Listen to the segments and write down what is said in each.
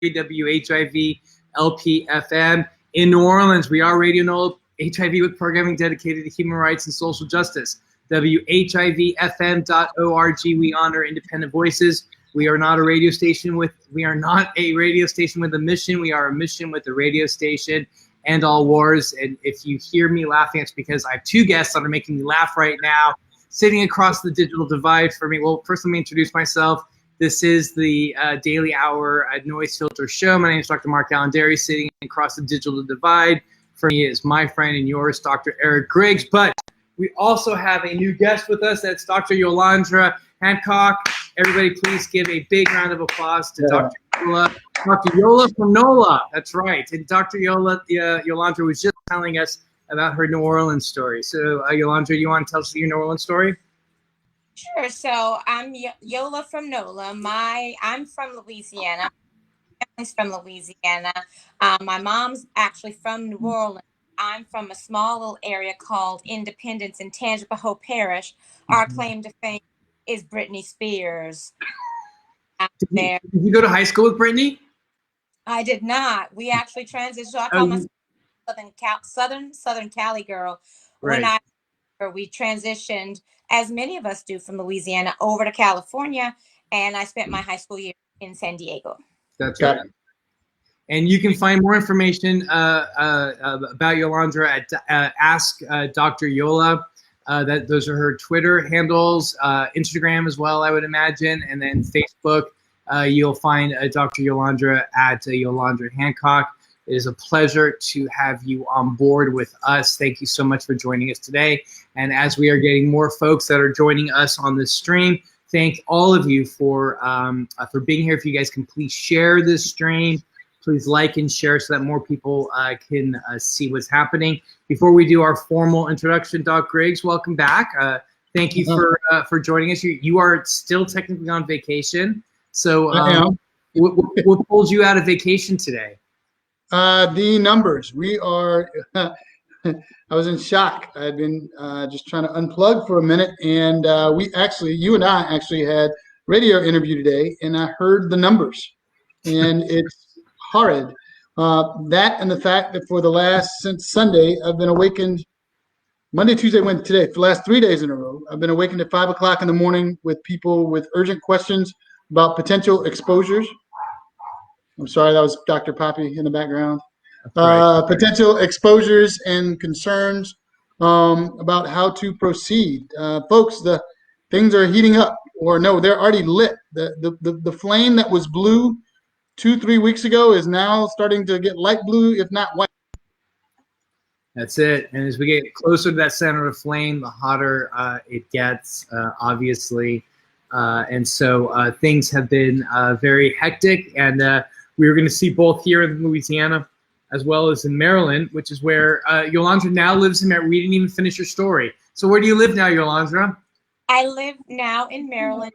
WHIV LPFM. In New Orleans, we are Radio NOLA HIV with programming dedicated to human rights and social justice. WHIVFM.org. We honor independent voices. We are not a radio station with a mission. We are a mission with a radio station. End all wars. And if you hear me laughing, it's because I have two guests that are making me laugh right now, sitting across the digital divide for me. Well, first let me introduce myself. This is the Daily Hour NoiseFilter show. My name is Dr. MarkAlain Dery. Sitting across the digital divide for me is my friend and yours, Dr. Eric Griggs. But we also have a new guest with us. That's Dr. Yolanrda Hancock. Everybody, please give a big round of applause to Dr. Yola. Dr. Yola from NOLA. That's right. And Dr. Yolanrda was just telling us about her New Orleans story. So, Yolanrda, do you want to tell us your New Orleans story? Sure. So I'm Yola from NOLA. I'm from Louisiana. My family's from Louisiana. My mom's actually from New Orleans. I'm from a small little area called Independence in Tangipahoa Parish. Our claim to fame is Britney Spears. Did you go to high school with Britney? I did not. We actually transitioned. So I call myself Southern Cali girl. Right. We transitioned, as many of us do, from Louisiana over to California, and I spent my high school year in San Diego. That's right. And you can find more information about Yolanrda at Ask Dr. Yola. Those are her Twitter handles, Instagram as well, I would imagine, and then Facebook. You'll find Dr. Yolanrda at Yolanda Hancock. It is a pleasure to have you on board with us. Thank you so much for joining us today. And as we are getting more folks that are joining us on this stream, thank all of you for being here. If you guys can please share this stream, please like and share so that more people can see what's happening. Before we do our formal introduction, Doc Griggs, welcome back. Thank you for joining us. You are still technically on vacation. So what pulled you out of vacation today? The numbers. We are, I was in shock. I'd been just trying to unplug for a minute, and you and I actually had radio interview today, and I heard the numbers, and it's horrid. That and the fact that since Sunday, I've been awakened Monday, Tuesday, Wednesday, today, for the last 3 days in a row. I've been awakened at 5 o'clock in the morning with people with urgent questions about potential exposures. I'm sorry, that was Dr. Poppy in the background. Right. Potential exposures and concerns about how to proceed. Folks, the things are heating up, or no, they're already lit. The flame that was blue 2-3 weeks ago is now starting to get light blue, if not white. That's it. And as we get closer to that center of flame, the hotter it gets, obviously. And so things have been very hectic, and we were going to see both here in Louisiana as well as in Maryland, which is where Yolanrda now lives in Maryland. We didn't even finish your story. So where do you live now, Yolanrda? I live now in Maryland,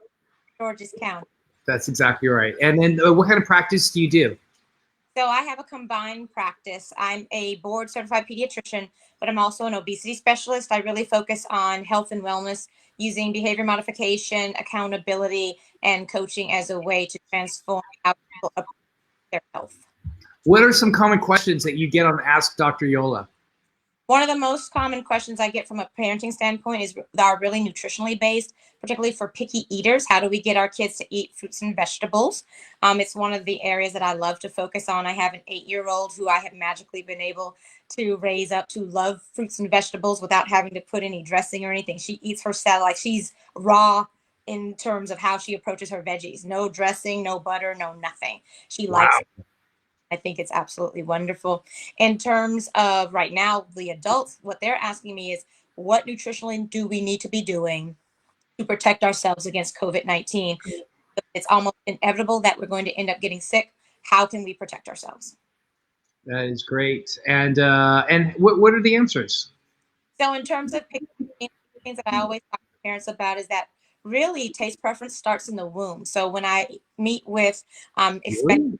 Georges County. That's exactly right. And then what kind of practice do you do? So I have a combined practice. I'm a board certified pediatrician, but I'm also an obesity specialist. I really focus on health and wellness using behavior modification, accountability, and coaching as a way to transform how people approach their health. What are some common questions that you get on Ask Dr. Yola? One of the most common questions I get from a parenting standpoint are really nutritionally based, particularly for picky eaters. How do we get our kids to eat fruits and vegetables? It's one of the areas that I love to focus on. I have an 8-year-old who I have magically been able to raise up to love fruits and vegetables without having to put any dressing or anything. She eats her salad like she's raw in terms of how she approaches her veggies. No dressing, no butter, no nothing. She likes it. I think it's absolutely wonderful. In terms of right now, the adults, what they're asking me is, what nutritionally do we need to be doing to protect ourselves against COVID-19? It's almost inevitable that we're going to end up getting sick. How can we protect ourselves? That is great. And what are the answers? So in terms of things that I always talk to parents about is that really taste preference starts in the womb. So when I meet with expectant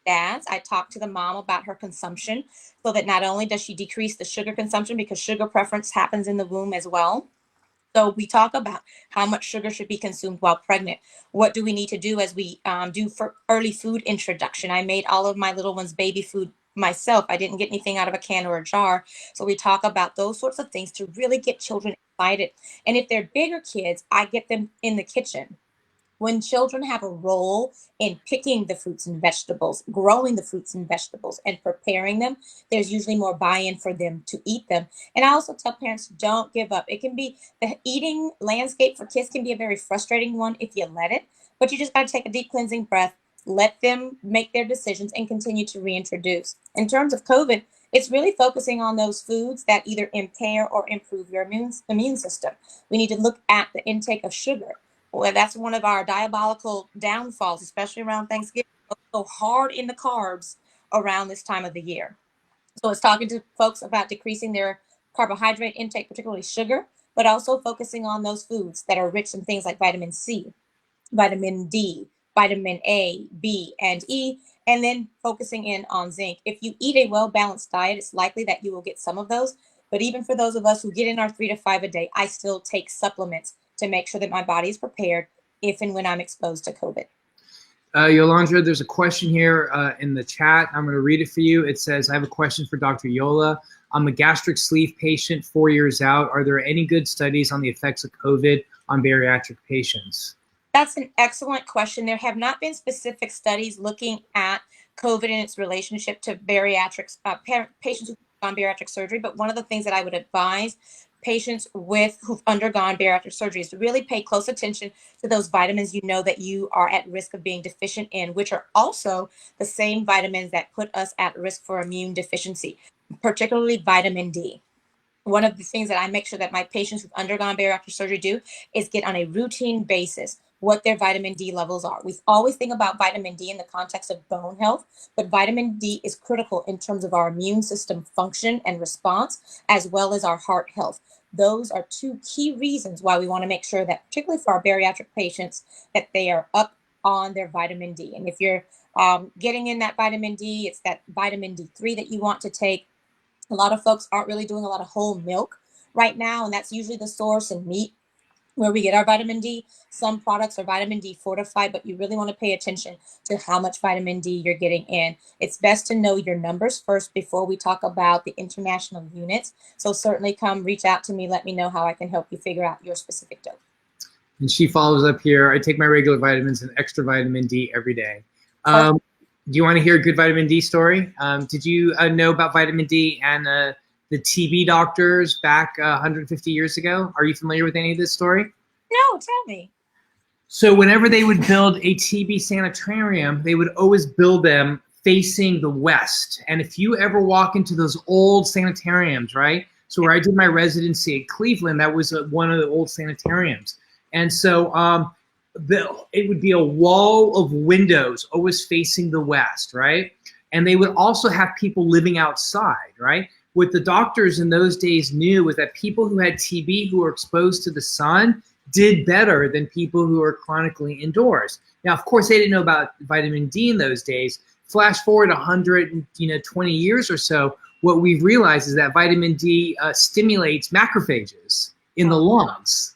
dads, I talk to the mom about her consumption so that not only does she decrease the sugar consumption, because sugar preference happens in the womb as well, So we talk about how much sugar should be consumed while pregnant. What do we need to do as we do for early food introduction? I made all of my little ones baby food myself. I didn't get anything out of a can or a jar. So we talk about those sorts of things to really get children excited. And if they're bigger kids, I get them in the kitchen. When children have a role in picking the fruits and vegetables, growing the fruits and vegetables, and preparing them, there's usually more buy-in for them to eat them. And I also tell parents, don't give up. It can be, the eating landscape for kids can be a very frustrating one if you let it, but you just got to take a deep cleansing breath, let them make their decisions, and continue to reintroduce. In terms of COVID, it's really focusing on those foods that either impair or improve your immune system. We need to look at the intake of sugar. Well, that's one of our diabolical downfalls, especially around Thanksgiving. We go hard in the carbs around this time of the year. So it's talking to folks about decreasing their carbohydrate intake, particularly sugar, but also focusing on those foods that are rich in things like vitamin C, vitamin D, vitamin A, B, and E, and then focusing in on zinc. If you eat a well-balanced diet, it's likely that you will get some of those. But even for those of us who get in our 3 to 5 a day, I still take supplements to make sure that my body is prepared if and when I'm exposed to COVID. Yolanrda, there's a question here in the chat. I'm going to read it for you. It says, I have a question for Dr. Yola. I'm a gastric sleeve patient 4 years out. Are there any good studies on the effects of COVID on bariatric patients? That's an excellent question. There have not been specific studies looking at COVID and its relationship to bariatrics, patients who've gone bariatric surgery. But one of the things that I would advise patients who've undergone bariatric surgery is to really pay close attention to those vitamins you know that you are at risk of being deficient in, which are also the same vitamins that put us at risk for immune deficiency, particularly vitamin D. One of the things that I make sure that my patients who've undergone bariatric surgery do is get on a routine basis what their vitamin D levels are. We always think about vitamin D in the context of bone health, but vitamin D is critical in terms of our immune system function and response, as well as our heart health. Those are two key reasons why we want to make sure that, particularly for our bariatric patients, that they are up on their vitamin D. And if you're getting in that vitamin D, it's that vitamin D3 that you want to take. A lot of folks aren't really doing a lot of whole milk right now, and that's usually the source in meat where we get our vitamin D. Some products are vitamin D fortified, but you really want to pay attention to how much vitamin D you're getting in. It's best to know your numbers first before we talk about the international units. So certainly come reach out to me, let me know how I can help you figure out your specific dose. And she follows up here, I take my regular vitamins and extra vitamin D every day. Do you want to hear a good vitamin D story? Did you know about vitamin D and the TB doctors back 150 years ago? Are you familiar with any of this story? No, tell me. So whenever they would build a TB sanitarium, they would always build them facing the west. And if you ever walk into those old sanitariums, right? So where I did my residency at Cleveland, that was one of the old sanitariums. And so it would be a wall of windows always facing the west, right? And they would also have people living outside, right? What the doctors in those days knew was that people who had TB who were exposed to the sun did better than people who were chronically indoors. Now, of course, they didn't know about vitamin D in those days. Flash forward 120 years or so, what we've realized is that vitamin D stimulates macrophages in the lungs,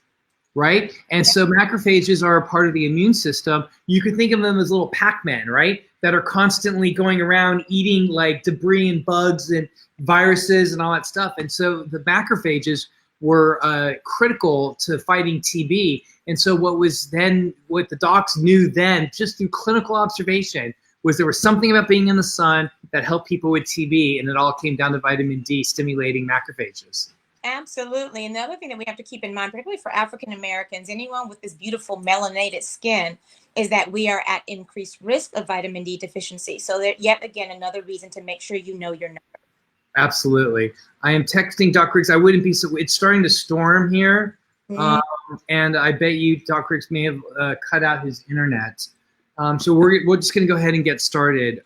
right? And so macrophages are a part of the immune system. You could think of them as little Pac-Man, right? That are constantly going around eating like debris and bugs and viruses and all that stuff. And so the macrophages were critical to fighting TB. And so what the docs knew then, just through clinical observation, was there was something about being in the sun that helped people with TB, and it all came down to vitamin D stimulating macrophages. Absolutely. And the other thing that we have to keep in mind, particularly for African Americans, anyone with this beautiful melanated skin, is that we are at increased risk of vitamin D deficiency. So there, yet again, another reason to make sure you know your number. Absolutely. I am texting Doc Griggs. I wouldn't be so. It's starting to storm here, and I bet you Doc Griggs may have cut out his internet. So we're just going to go ahead and get started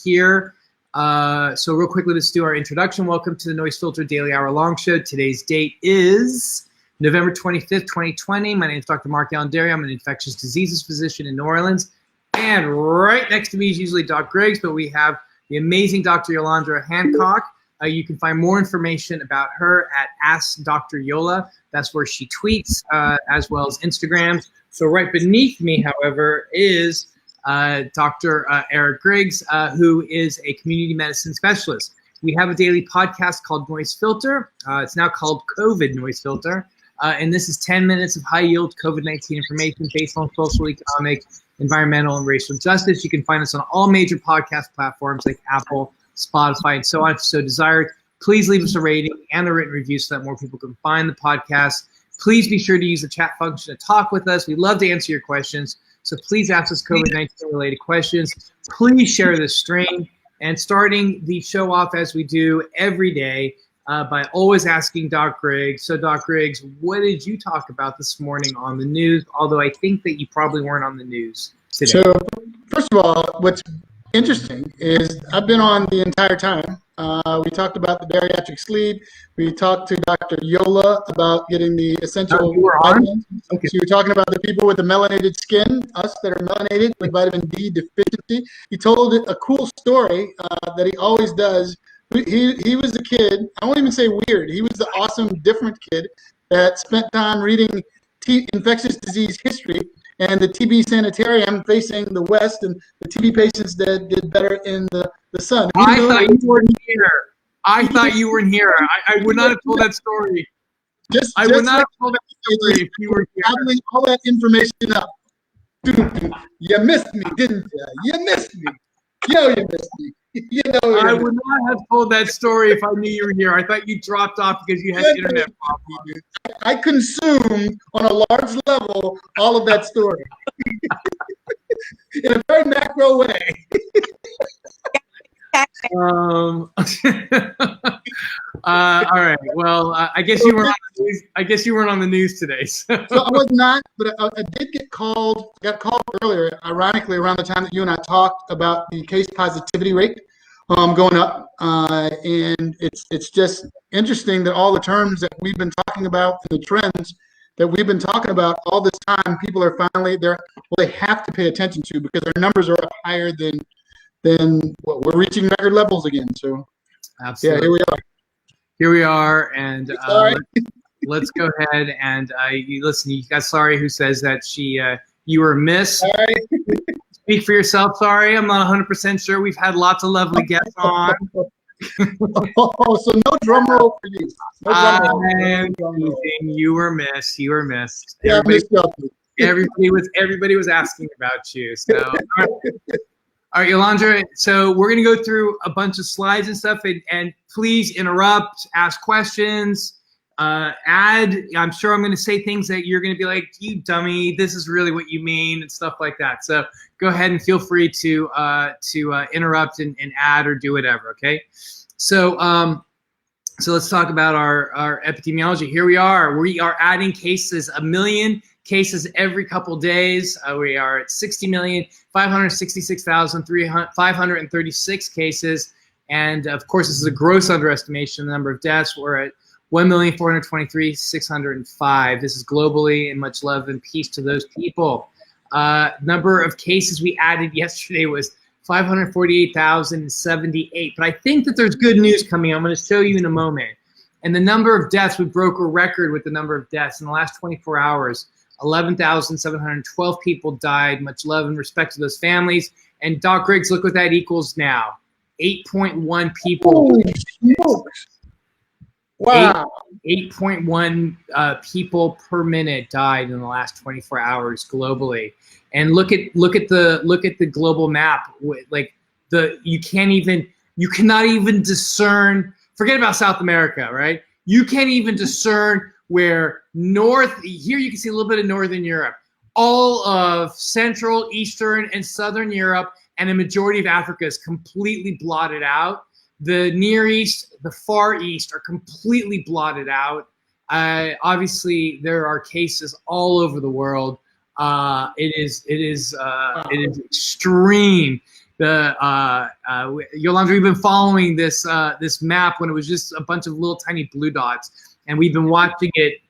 here. So real quickly, let's do our introduction. Welcome to the NoiseFilter Daily Hour Long Show. Today's date is November 25th, 2020. My name is Dr. MarkAlain Dery. I'm an infectious diseases physician in New Orleans. And right next to me is usually Doc Griggs, but we have the amazing Dr. Yolanrda Hancock. You can find more information about her at Ask Dr. Yola. That's where she tweets, as well as Instagram. So right beneath me, however, is Dr. Eric Griggs, who is a community medicine specialist. We have a daily podcast called NoiseFilter. It's now called COVID NoiseFilter. And this is 10 minutes of high-yield COVID-19 information based on social, economic, environmental, and racial justice. You can find us on all major podcast platforms like Apple, Spotify, and so on. If so desired, please leave us a rating and a written review so that more people can find the podcast. Please be sure to use the chat function to talk with us. We love to answer your questions. So please ask us COVID-19 related questions. Please share this stream. And starting the show off as we do every day by always asking Doc Griggs. So Doc Griggs, what did you talk about this morning on the news? Although I think that you probably weren't on the news today. So first of all, what's interesting is I've been on the entire time. We talked about the bariatric sleep. We talked to Dr. Yola about getting the essential vitamins. Okay. So you were talking about the people with the melanated skin, us that are melanated with vitamin D deficiency. He told a cool story that he always does. He was a kid, I won't even say weird, he was the awesome, different kid that spent time reading infectious disease history and the TB sanitarium facing the west and the TB patients that did better in the sun. I thought you weren't here. I would not have told that story. I would not have told that story if you were here. Gathering all that information up. You missed me, didn't you? You missed me. Yo, you missed me. You know, I would not have told that story if I knew you were here. I thought you dropped off because you had internet problems. I consumed on a large level all of that story in a very macro way. All right. Well, I guess you weren't on the news. I guess you weren't on the news today. So I was not, but I did get called. Got called earlier, ironically, around the time that you and I talked about the case positivity rate going up, and it's just interesting that all the terms that we've been talking about and the trends that we've been talking about all this time, people are finally there. Well, they have to pay attention to because our numbers are up higher than what we're reaching record levels again. So, absolutely. Yeah, here we are. Here we are, and let's go ahead and you listen. You got Sorry who says that you were missed. Sorry. Speak for yourself. Sorry, I'm not 100% sure. We've had lots of lovely guests on. Oh, so no drum roll for you. You were missed. You were missed. Yeah, Everybody was asking about you. So. All right, Yolanda, so we're going to go through a bunch of slides and stuff, and please interrupt, ask questions, add. I'm sure I'm going to say things that you're going to be like, you dummy, this is really what you mean, and stuff like that. So go ahead and feel free to interrupt and add or do whatever, okay? So let's talk about our epidemiology. Here we are. We are adding cases, 1 million cases every couple days. We are at 60,566,536 cases. And of course, this is a gross underestimation of the number of deaths. We're at 1,423,605. This is globally, and much love and peace to those people. Number of cases we added yesterday was 548,078. But I think that there's good news coming. I'm going to show you in a moment. And the number of deaths, we broke a record with the number of deaths in the last 24 hours. 11,712 people died. Much love and respect to those families. And Doc Griggs, look what that equals now. 8.1 people. Holy smokes. Wow. 8.1 people per minute died in the last 24 hours globally. And look at the global map. Like you cannot even discern. Forget about South America, right? You can't even discern where here you can see a little bit of Northern Europe, all of Central, Eastern, and Southern Europe, and a majority of Africa is completely blotted out. The Near East, the Far East are completely blotted out. Obviously, there are cases all over the world. It is extreme. Yolanda, we've been following this map when it was just a bunch of little tiny blue dots. And we've been watching it,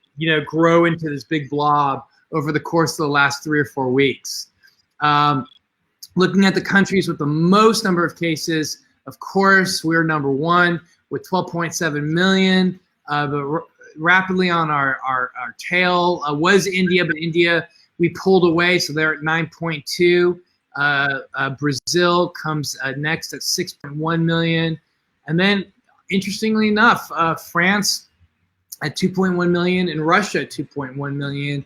grow into this big blob over the course of the last 3 or 4 weeks. Looking at the countries with the most number of cases, of course, we're number 1 with 12.7 million. But rapidly on our tail was India, but India we pulled away, so they're at 9.2. Brazil comes next at 6.1 million, and then interestingly enough, France at 2.1 million and Russia at 2.1 million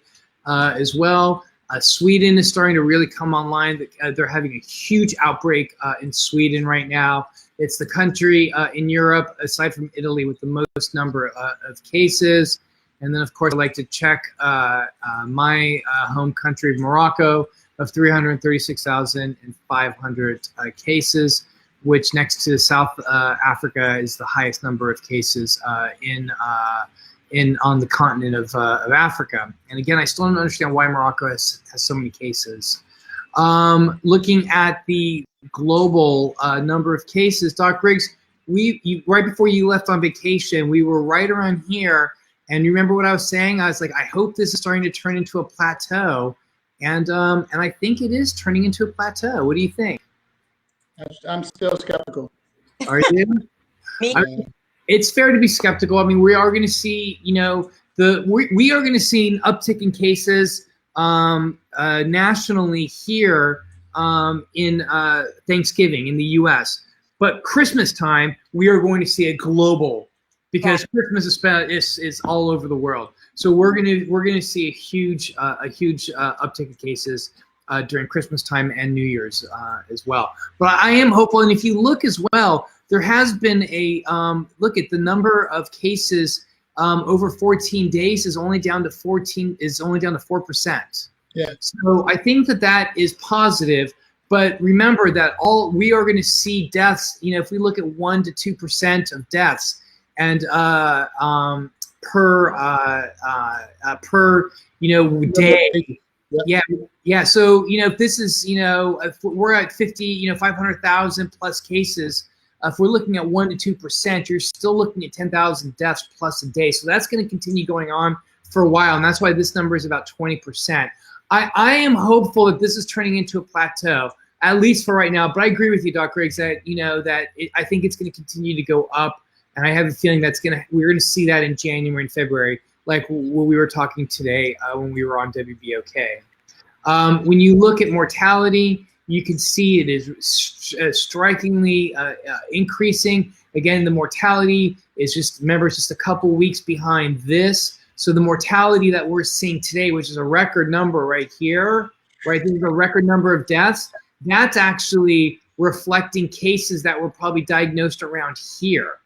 as well. Sweden is starting to really come online. They're having a huge outbreak in Sweden right now. It's the country in Europe, aside from Italy, with the most number of cases. And then, of course, I like to check my home country of Morocco of 336,500 cases, which next to South Africa is the highest number of cases on the continent of Africa. And again, I still don't understand why Morocco has so many cases. Looking at the global number of cases, Dr. Griggs, right before you left on vacation, we were right around here. And you remember what I was saying? I was like, I hope this is starting to turn into a plateau. And I think it is turning into a plateau. What do you think? I'm still skeptical. Are you? Me? It's fair to be skeptical. I mean, we are going to see, we are going to see an uptick in cases nationally here in Thanksgiving in the U.S. But Christmas time, we are going to see a global, because Christmas is all over the world. So we're gonna see a huge uptick in cases during Christmas time and New Year's as well. But I am hopeful, and if you look as well, there has been a look at the number of cases over 14 days is only down to 4%. Yeah. So I think that is positive. But remember that we are going to see deaths. If we look at 1 to 2% of deaths, and per day. Yeah. So if this is if we're at 500,000 plus cases, if we're looking at 1 to 2%, you're still looking at 10,000 deaths plus a day. So that's going to continue going on for a while, and that's why this number is about 20%. I am hopeful that this is turning into a plateau, at least for right now. But I agree with you, Dr. Griggs, that I think it's going to continue to go up. And I have a feeling we're going to see that in January and February, like what we were talking today when we were on WBOK. When you look at mortality, you can see it is strikingly increasing. Again, the mortality is just a couple weeks behind this. So the mortality that we're seeing today, which is a record number right here, right? This is a record number of deaths. That's actually reflecting cases that were probably diagnosed around here.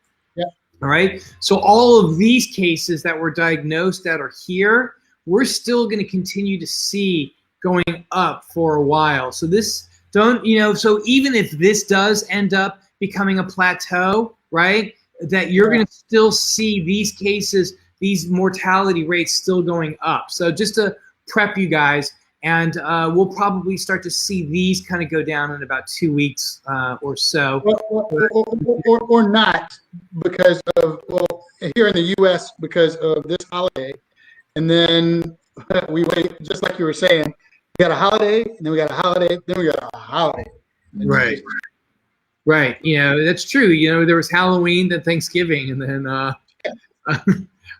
All right. So all of these cases that were diagnosed that are here, we're still going to continue to see going up for a while. So so even if this does end up becoming a plateau, right, that you're going to still see these cases, these mortality rates still going up. So just to prep you guys, and we'll probably start to see these kind of go down in about 2 weeks or so. Or not, because of, here in the U.S., because of this holiday. And then we wait, just like you were saying, we got a holiday, and then we got a holiday, then we got a holiday. Right. Right. That's true. There was Halloween, then Thanksgiving, and then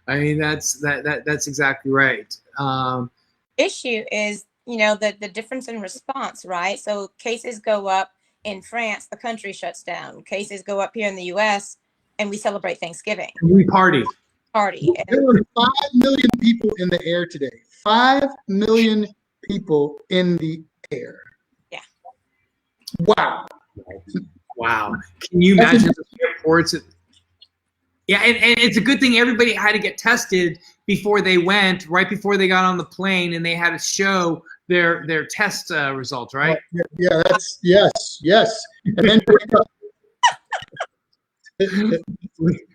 I mean, that's exactly right. Issue is, the difference in response, right? So cases go up in France, the country shuts down. Cases go up here in the U.S., and we celebrate Thanksgiving. We party. There were 5 million people in the air today. 5 million people in the air. Yeah. Wow. Can you imagine the airports? Yeah, and it's a good thing everybody had to get tested before they went, right before they got on the plane, and they had to show their test results, right? Yeah, that's yes. And then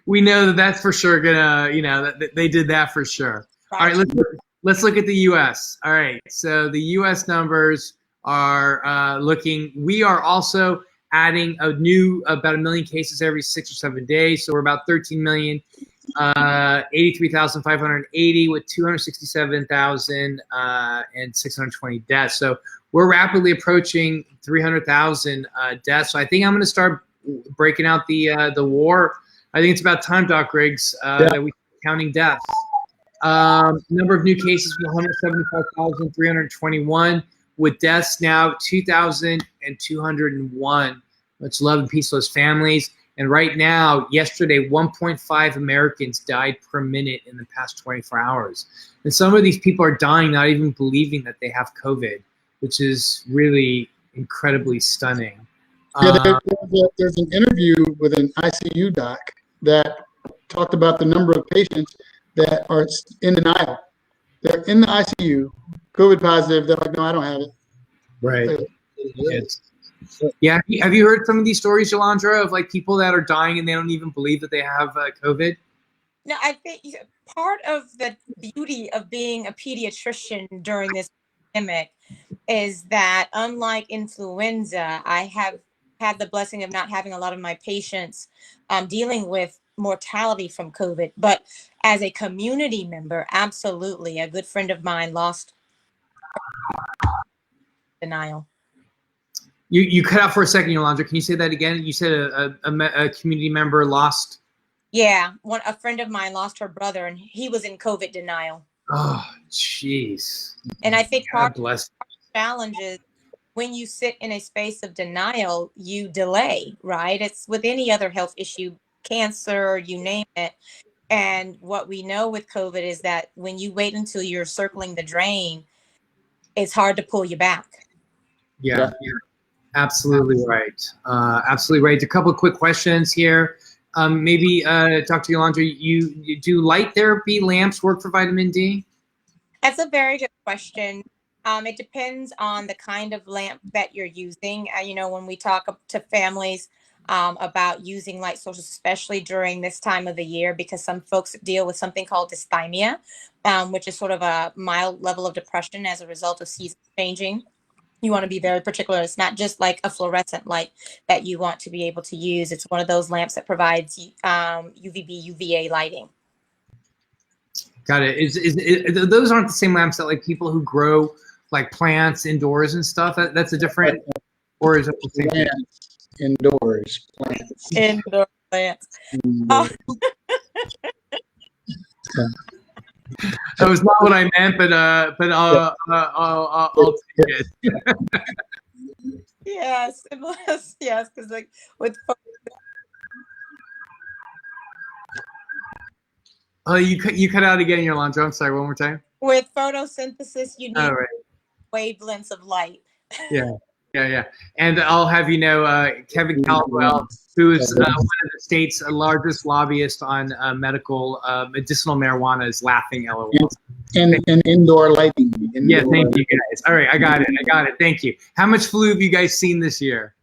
we know that's for sure gonna, that they did that for sure. All right, let's look at the U.S. All right, so the U.S. numbers are we are also adding about 1 million cases every 6 or 7 days. So we're about 13 million, 83,580 with 267,620 deaths. So we're rapidly approaching 300,000 deaths. So I think I'm going to start breaking out the war I think it's about time, Doc Griggs, that we start counting deaths. Number of new cases 175,321, with deaths now 2,201. Much love and peace to those families. And right now, yesterday, 1.5 Americans died per minute in the past 24 hours. And some of these people are dying not even believing that they have COVID, which is really incredibly stunning. There's an interview with an ICU doc that talked about the number of patients that are in denial. They're in the ICU, COVID positive. They're like, no, I don't have it. Right. Yeah. Have you heard some of these stories, Yolanrda, of like people that are dying and they don't even believe that they have COVID? No, I think part of the beauty of being a pediatrician during this pandemic is that, unlike influenza, I have had the blessing of not having a lot of my patients dealing with mortality from COVID. But as a community member, absolutely, a good friend of mine lost denial. You cut out for a second, Yolanrda. Can you say that again? You said a community member lost. Yeah, a friend of mine lost her brother, and he was in COVID denial. Oh, jeez. And I think part God bless. of the challenge is when you sit in a space of denial, you delay, right? It's with any other health issue, cancer, you name it. And what we know with COVID is that when you wait until you're circling the drain, it's hard to pull you back. Yeah. Absolutely right. Absolutely right. A couple of quick questions here. Maybe Dr. Yolanrda, you do light therapy lamps work for vitamin D? That's a very good question. It depends on the kind of lamp that you're using. When we talk to families about using light sources, especially during this time of the year, because some folks deal with something called dysthymia, which is sort of a mild level of depression as a result of season changing. You want to be very particular. It's not just like a fluorescent light that you want to be able to use. It's one of those lamps that provides UVB, UVA lighting. Got it. Those aren't the same lamps that like people who grow like plants indoors and stuff? That's a different, or is it the same thing? Indoors plants. Indoor plants. That was not what I meant, but I'll take it. Yes, because like with you cut out again, Yolanrda. I'm sorry. One more time. With photosynthesis, you need wavelengths of light. Yeah. And I'll have you know, Kevin Caldwell, who is one of the state's largest lobbyists on medicinal marijuana, is laughing LOL. And indoor lighting. Yeah, thank you guys. All right, I got it. Thank you. How much flu have you guys seen this year?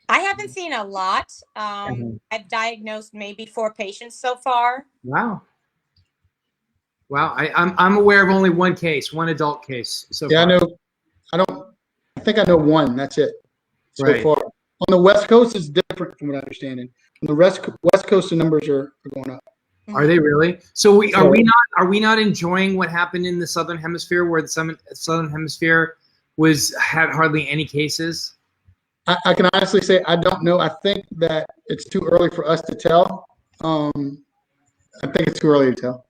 I haven't seen a lot. I've diagnosed maybe 4 patients so far. Wow. I'm aware of only one adult case so far. Yeah, I think I know one. That's it so far. On the West Coast, it's different from what I'm understanding. On the West Coast, the numbers are going up. Are they really? So are we not enjoying what happened in the Southern Hemisphere, where the Southern Hemisphere had hardly any cases? I can honestly say I don't know. I think that it's too early for us to tell. I think it's too early to tell.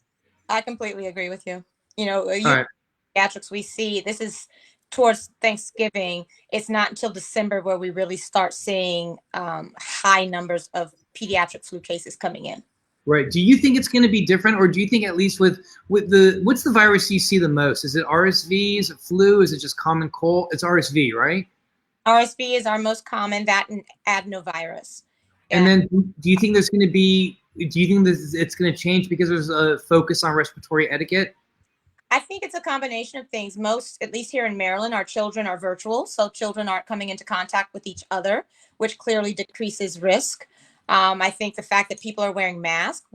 I completely agree with you. Pediatrics, we see this is towards Thanksgiving. It's not until December where we really start seeing high numbers of pediatric flu cases coming in. Right. Do you think it's going to be different, or do you think at least with what's the virus you see the most? Is it RSV? Is it flu? Is it just common cold? It's RSV, right? RSV is our most common, that and adenovirus. Yeah. And then do you think there's going to be? Do you think it's going to change because there's a focus on respiratory etiquette? I think it's a combination of things. Most, at least here in Maryland, our children are virtual, so children aren't coming into contact with each other, which clearly decreases risk. I think the fact that people are wearing masks,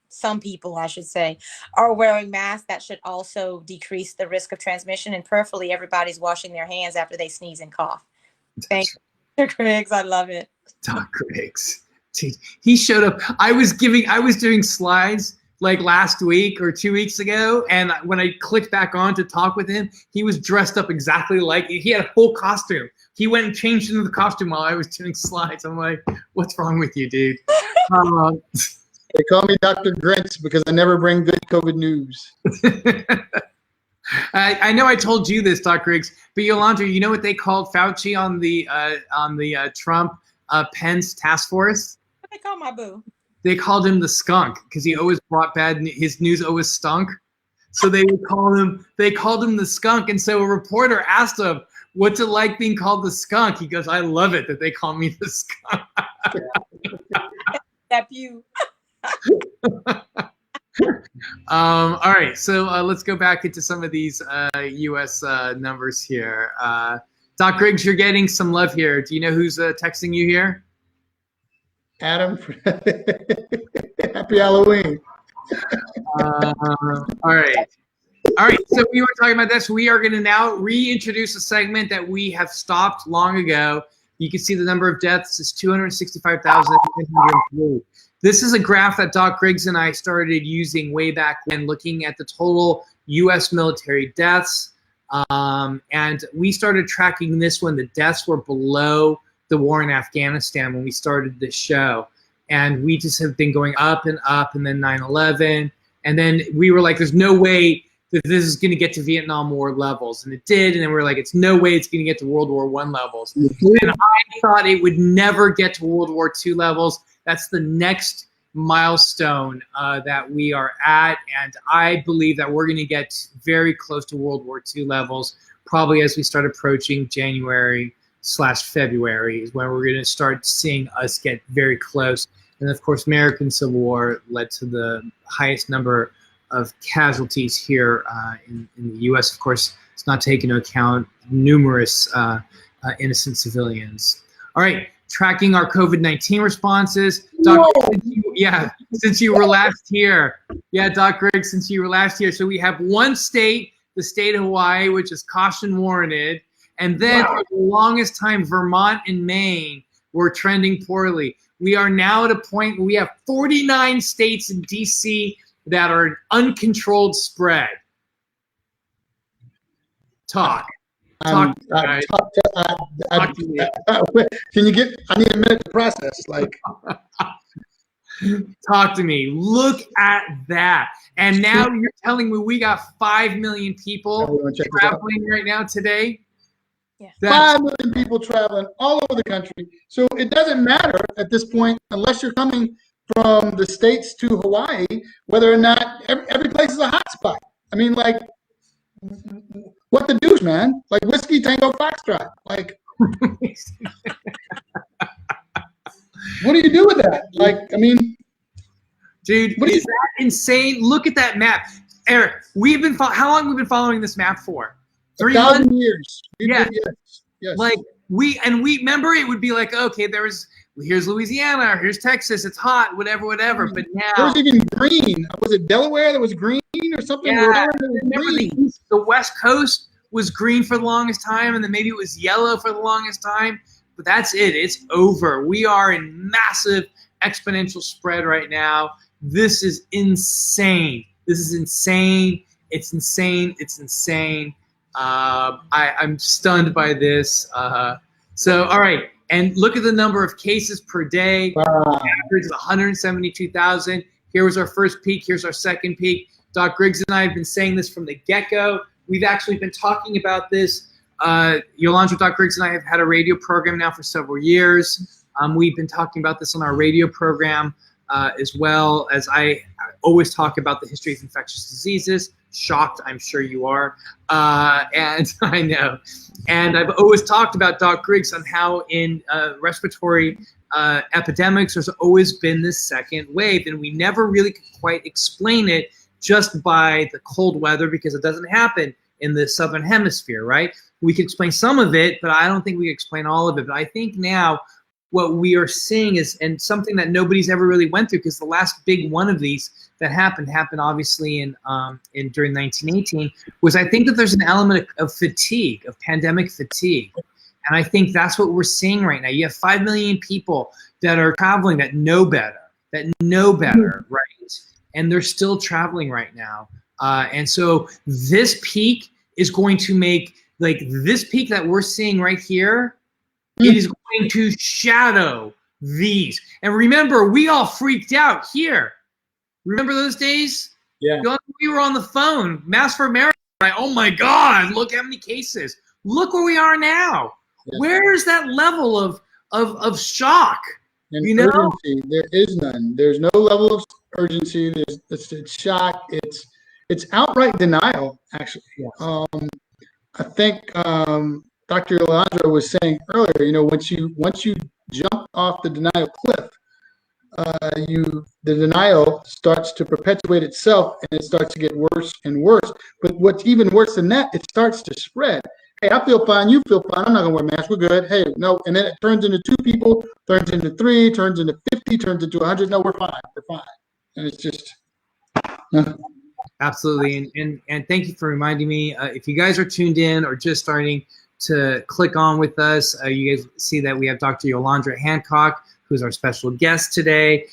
some people, I should say, are wearing masks, that should also decrease the risk of transmission. And preferably, everybody's washing their hands after they sneeze and cough. Thank you, Dr. Griggs. I love it. Dr. Griggs. He showed up. I was doing slides like last week or 2 weeks ago, and when I clicked back on to talk with him, he was dressed up exactly like, he had a full costume, He went and changed into the costume while I was doing slides. I'm like, what's wrong with you, dude? They call me Dr. Griggs because I never bring good COVID news. I know I told you this, Dr. Griggs, but Yolanrda, you know what they called Fauci on the Trump Pence task force? What they call my boo? They called him the skunk because he always brought bad. His news always stunk. So they called him the skunk. And so a reporter asked him, "What's it like being called the skunk?" He goes, "I love it that they call me the skunk." That you. All right, so let's go back into some of these U.S. Numbers here. Doc Griggs, you're getting some love here. Do you know who's texting you here? Adam, happy Halloween. All right. So we were talking about this. We are going to now reintroduce a segment that we have stopped long ago. You can see the number of deaths is 265,903. This is a graph that Doc Griggs and I started using way back when, looking at the total U.S. military deaths. And we started tracking this when the deaths were below the war in Afghanistan when we started this show. And we just have been going up, and then 9/11. And then we were like, there's no way that this is going to get to Vietnam War levels. And it did. And then we were like, it's no way it's going to get to World War I levels. And I thought it would never get to World War II levels. That's the next milestone that we are at. And I believe that we're going to get very close to World War II levels, probably as we start approaching January/February is when we're going to start seeing us get very close. And of course, American Civil War led to the highest number of casualties here in the U.S. Of course, it's not taking into account numerous innocent civilians. All right, tracking our COVID-19 responses. Doc, since you were last here. Yeah, Doc Griggs, since you were last here. So we have one state, the state of Hawaii, which is caution warranted. And then for the longest time, Vermont and Maine were trending poorly. We are now at a point where we have 49 states in D.C. that are an uncontrolled spread. Talk. Talk to me. Can you get, I need a minute to process. Like, talk to me. Look at that. And now you're telling me we got 5 million people traveling right now today? Yeah. 5 million people traveling all over the country. So it doesn't matter at this point, unless you're coming from the States to Hawaii, whether or not every place is a hot spot. I mean, like, what the deuce, man? Like, whiskey, tango, foxtrot. Like, what do you do with that? Like, I mean, dude, is that insane? Look at that map. Eric, we've been how long have we been following this map for? 3 1,000 years. Yeah. Yes. Like we remember it would be like, okay, here's Louisiana, here's Texas, it's hot, whatever. But now there was even green. Was it Delaware that was green or something? Yeah, the West Coast was green for the longest time, and then maybe it was yellow for the longest time. But that's it. It's over. We are in massive exponential spread right now. This is insane. It's insane. I'm stunned by this. So, all right. And look at the number of cases per day. Wow. Average is 172,000. Here was our first peak. Here's our second peak. Doc Griggs and I have been saying this from the get-go. We've actually been talking about this. Yolanrda, Doc Griggs and I have had a radio program now for several years. We've been talking about this on our radio program as well, as I always talk about the history of infectious diseases. Shocked, I'm sure you are. And I know. And I've always talked about, Doc Griggs, on how in respiratory epidemics there's always been this second wave, and we never really could quite explain it just by the cold weather, because it doesn't happen in the southern hemisphere, right? We could explain some of it, but I don't think we can explain all of it. But I think now what we are seeing is, and something that nobody's ever really went through, because the last big one of these that happened obviously in during 1918, was I think that there's an element of fatigue, of pandemic fatigue. And I think that's what we're seeing right now. You have 5 million people that are traveling that know better, right? And they're still traveling right now. And so this peak is going to make, like, this peak that we're seeing right here It is going to shadow these. And remember, we all freaked out here. Remember those days? Yeah. We were on the phone, Mass for America. Like, oh my God, look how many cases. Look where we are now. Yeah. Where is that level of shock? And you know? urgency, there is none. There's no level of urgency. It's shock. It's outright denial, actually. Yes. I think Dr. Yolanrda was saying earlier, you know, once you jump off the denial cliff, the denial starts to perpetuate itself, and it starts to get worse and worse. But what's even worse than that, it starts to spread. Hey, I feel fine. You feel fine. I'm not gonna wear a mask. We're good. Hey, no. And then it turns into 2 people, turns into 3, turns into 50, turns into 100. No, we're fine. We're fine. And it's just. Absolutely. And thank you for reminding me. If you guys are tuned in or just starting to click on with us, you guys see that we have Dr. Yolanda Hancock, who's our special guest today.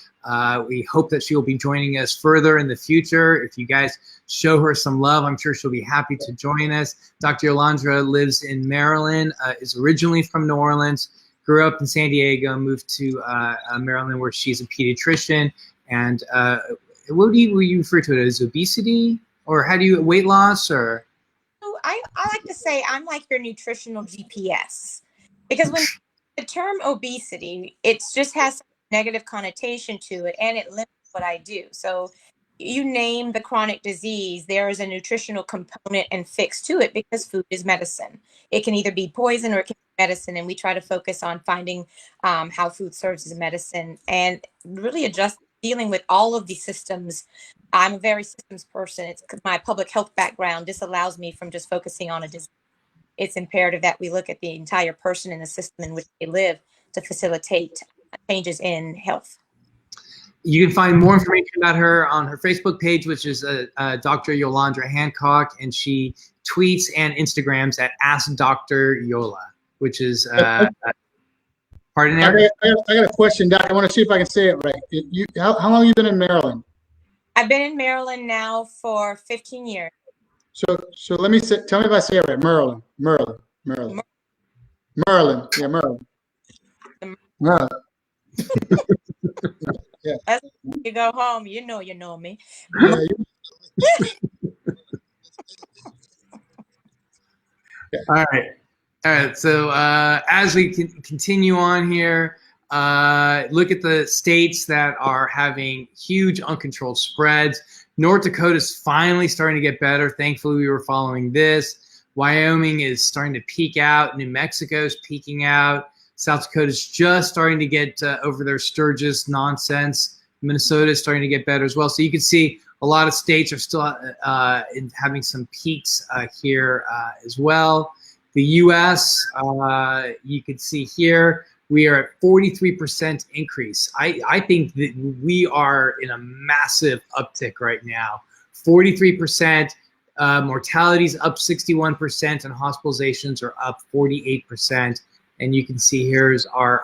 We hope that she will be joining us further in the future. If you guys show her some love, I'm sure she'll be happy to join us. Dr. Yolanrda lives in Maryland, is originally from New Orleans, grew up in San Diego, moved to Maryland where she's a pediatrician. And what do you refer to it as, obesity? Or how do you, weight loss or? I like to say I'm like your nutritional GPS, because when the term obesity, it just has a negative connotation to it, and it limits what I do. So you name the chronic disease, there is a nutritional component and fix to it, because food is medicine. It can either be poison or it can be medicine, and we try to focus on finding how food serves as a medicine and really adjust dealing with all of the systems. I'm a very systems person. It's my public health background. This allows me from just focusing on a disease. It's imperative that we look at the entire person and the system in which they live to facilitate changes in health. You can find more information about her on her Facebook page, which is Dr. Yolanda Hancock, and she tweets and Instagrams at Ask Dr. Yola, which is pardon there? I got a question, Doc. I want to see if I can say it right. How long have you been in Maryland? I've been in Maryland now for 15 years. So let me say, tell me if I say it right. Maryland. Yeah, Maryland. Yeah. As you go home, you know me. Yeah, All right. So as we continue on here, look at the states that are having huge uncontrolled spreads. North Dakota is finally starting to get better. Thankfully, we were following this. Wyoming is starting to peak out. New Mexico is peaking out. South Dakota is just starting to get over their Sturgis nonsense. Minnesota is starting to get better as well. So you can see a lot of states are still having some peaks here as well. The U.S., you can see here, we are at 43% increase. I think that we are in a massive uptick right now. 43%, mortality is up 61%, and hospitalizations are up 48%. And you can see here's our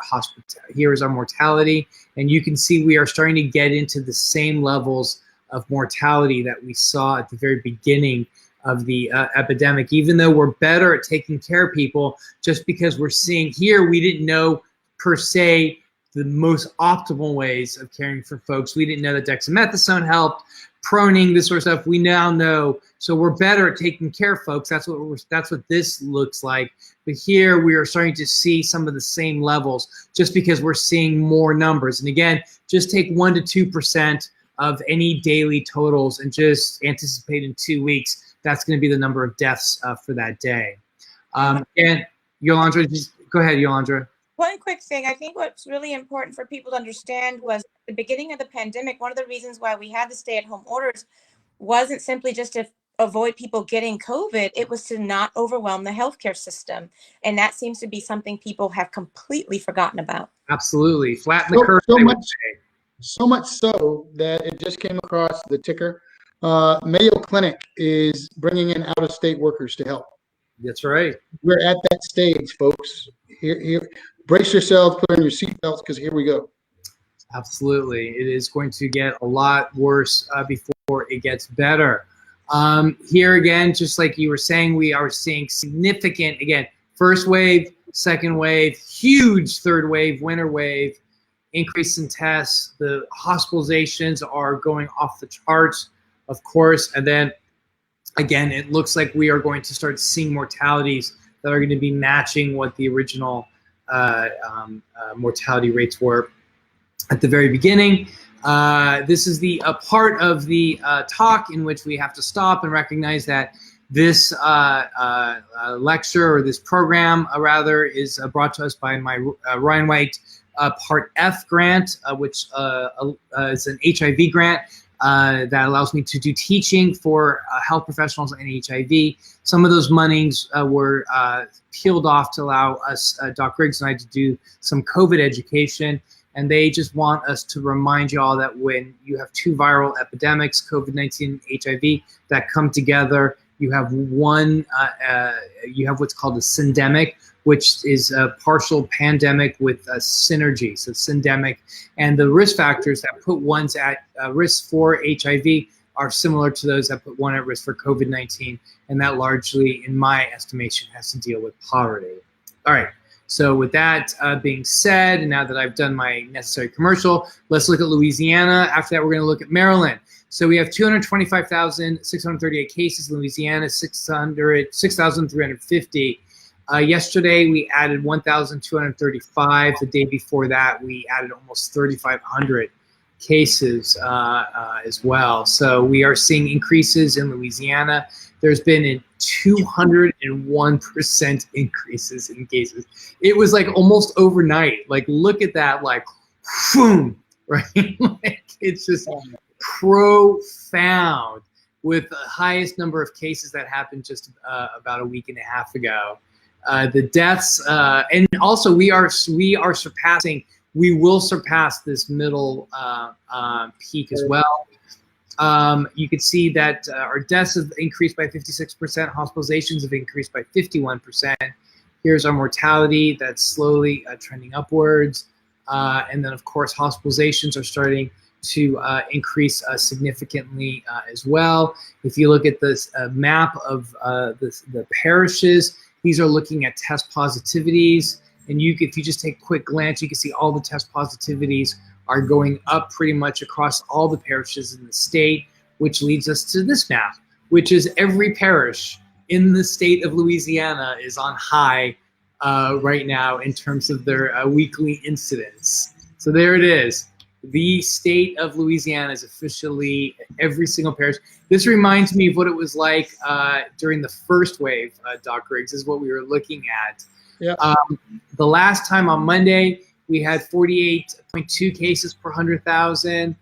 mortality, and you can see we are starting to get into the same levels of mortality that we saw at the very beginning of the epidemic. Even though we're better at taking care of people, just because we're seeing here, we didn't know per se the most optimal ways of caring for folks. We didn't know that dexamethasone helped, proning, this sort of stuff. We now know, so we're better at taking care of folks. That's what this looks like. But here we are starting to see some of the same levels, just because we're seeing more numbers. And again, just take 1 to 2% of any daily totals and just anticipate in 2 weeks, that's going to be the number of deaths for that day. And Yolandra, just go ahead, Yolandra. One quick thing, I think what's really important for people to understand was at the beginning of the pandemic, one of the reasons why we had the stay-at-home orders wasn't simply just to avoid people getting COVID, it was to not overwhelm the healthcare system. And that seems to be something people have completely forgotten about. Absolutely. Flatten the curve. So much so that it just came across the ticker. Mayo Clinic is bringing in out-of-state workers to help. That's right. We're at that stage, folks. Here, brace yourselves, put on your seatbelts, because here we go. Absolutely. It is going to get a lot worse before it gets better. Here again, just like you were saying, we are seeing significant, again, First wave, second wave, huge third wave, winter wave, increase in tests. The hospitalizations are going off the charts, of course. And then, again, it looks like we are going to start seeing mortalities that are going to be matching what the original mortality rates were at the very beginning. This is the part of the talk in which we have to stop and recognize that this lecture, or this program rather, is brought to us by my Ryan White Part F grant, which is an HIV grant that allows me to do teaching for health professionals and HIV. Some of those monies were peeled off to allow us, Doc Griggs and I, to do some COVID education. And they just want us to remind you all that when you have two viral epidemics, COVID-19 and HIV, that come together, you have one, you have what's called a syndemic, which is a partial pandemic with a synergy, so syndemic. And the risk factors that put ones at risk for HIV are similar to those that put one at risk for COVID-19. And that largely, in my estimation, has to deal with poverty. All right. So with that being said, and now that I've done my necessary commercial, let's look at Louisiana. After that, we're going to look at Maryland. So we have 225,638 cases in Louisiana, 6,350. Yesterday, we added 1,235. The day before that, we added almost 3,500 cases as well. So we are seeing increases in Louisiana. There's been a 201% increases in cases. It was like almost overnight. Like, look at that, like, boom, right? Like, it's just profound, with the highest number of cases that happened just about a week and a half ago. The deaths, and also we surpassing, we will surpass this middle peak as well. You can see that our deaths have increased by 56%, hospitalizations have increased by 51%. Here's our mortality that's slowly trending upwards. And then, of course, hospitalizations are starting to increase significantly as well. If you look at this map of the parishes, these are looking at test positivities. And if you just take a quick glance, you can see all the test positivities are going up pretty much across all the parishes in the state, which leads us to this map, which is every parish in the state of Louisiana is on high right now in terms of their weekly incidence. So there it is. The state of Louisiana is officially every single parish. This reminds me of what it was like during the first wave, Doc Griggs, is what we were looking at. Yeah. The last time on Monday, we had 48.2 cases per 100,000.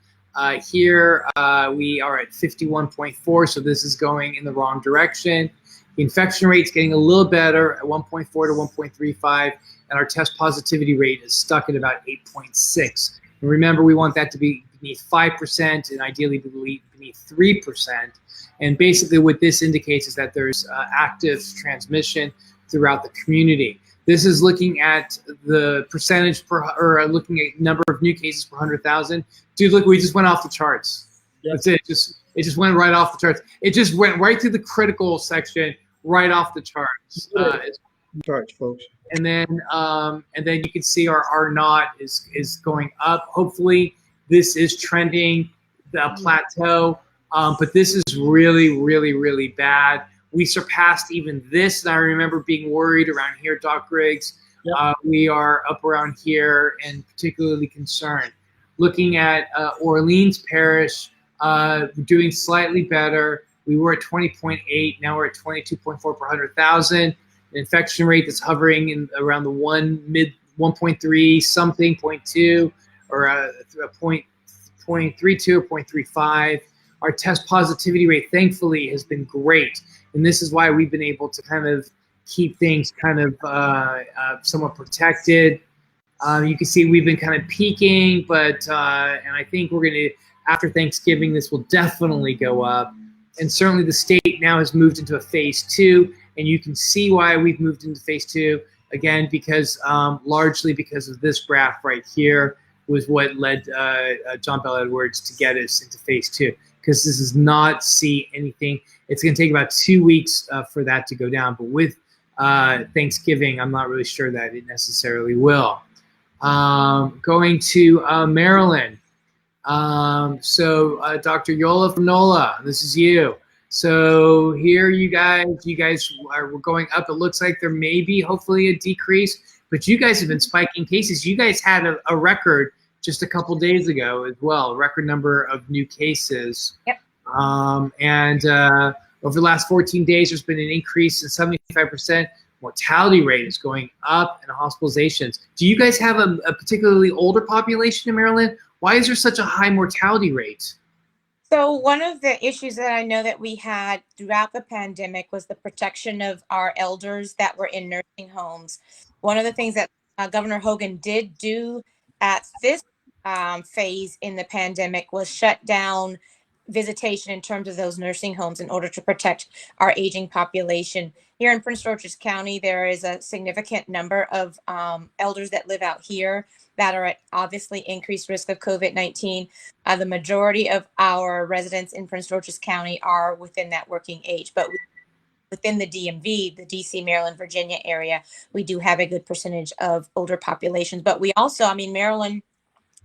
Here we are at 51.4, so this is going in the wrong direction. The infection rate's getting a little better at 1.4 to 1.35, and our test positivity rate is stuck at about 8.6. And remember, we want that to be beneath 5% and ideally beneath 3%. And basically what this indicates is that there's active transmission throughout the community. This is looking at the percentage or looking at number of new cases per 100,000. Dude, look, we just went off the charts. Yep. That's it. It just went right off the charts. It just went right through the critical section, right off the charts. Charts, folks. And then you can see our R naught is going up. Hopefully, this is trending the plateau. But this is really, really, really bad. We surpassed even this, and I remember being worried around here, Doc Griggs. Yep. We are up around here and particularly concerned. Looking at Orleans Parish, doing slightly better. We were at 20.8, now we're at 22.4 per 100,000. The infection rate is hovering in around the 1.3 something, 0.2, or 0.32 or 0.35. Our test positivity rate, thankfully, has been great. And this is why we've been able to kind of keep things kind of somewhat protected. You can see we've been kind of peaking, but and I think we're going to, after Thanksgiving, this will definitely go up. And certainly the state now has moved into a phase 2, and you can see why we've moved into phase 2, again, because largely because of this graph right here was what led John Bell Edwards to get us into phase 2, because this does not see anything. It's going to take about 2 weeks for that to go down. But with Thanksgiving, I'm not really sure that it necessarily will. Going to Maryland. Dr. Yola from NOLA, this is you. So here you guys we're going up. It looks like there may be hopefully a decrease, but you guys have been spiking cases. You guys had a record just a couple days ago as well, a record number of new cases. Yep. Over the last 14 days, there's been an increase in 75%. Mortality rate is going up and hospitalizations. Do you guys have a particularly older population in Maryland? Why is there such a high mortality rate? So one of the issues that I know that we had throughout the pandemic was the protection of our elders that were in nursing homes. One of the things that Governor Hogan did do at this phase in the pandemic was shut down visitation in terms of those nursing homes in order to protect our aging population. Here in Prince George's County, there is a significant number of elders that live out here that are at obviously increased risk of COVID-19. The majority of our residents in Prince George's County are within that working age, but within the DMV, the DC, Maryland, Virginia area, we do have a good percentage of older populations. But we also, Maryland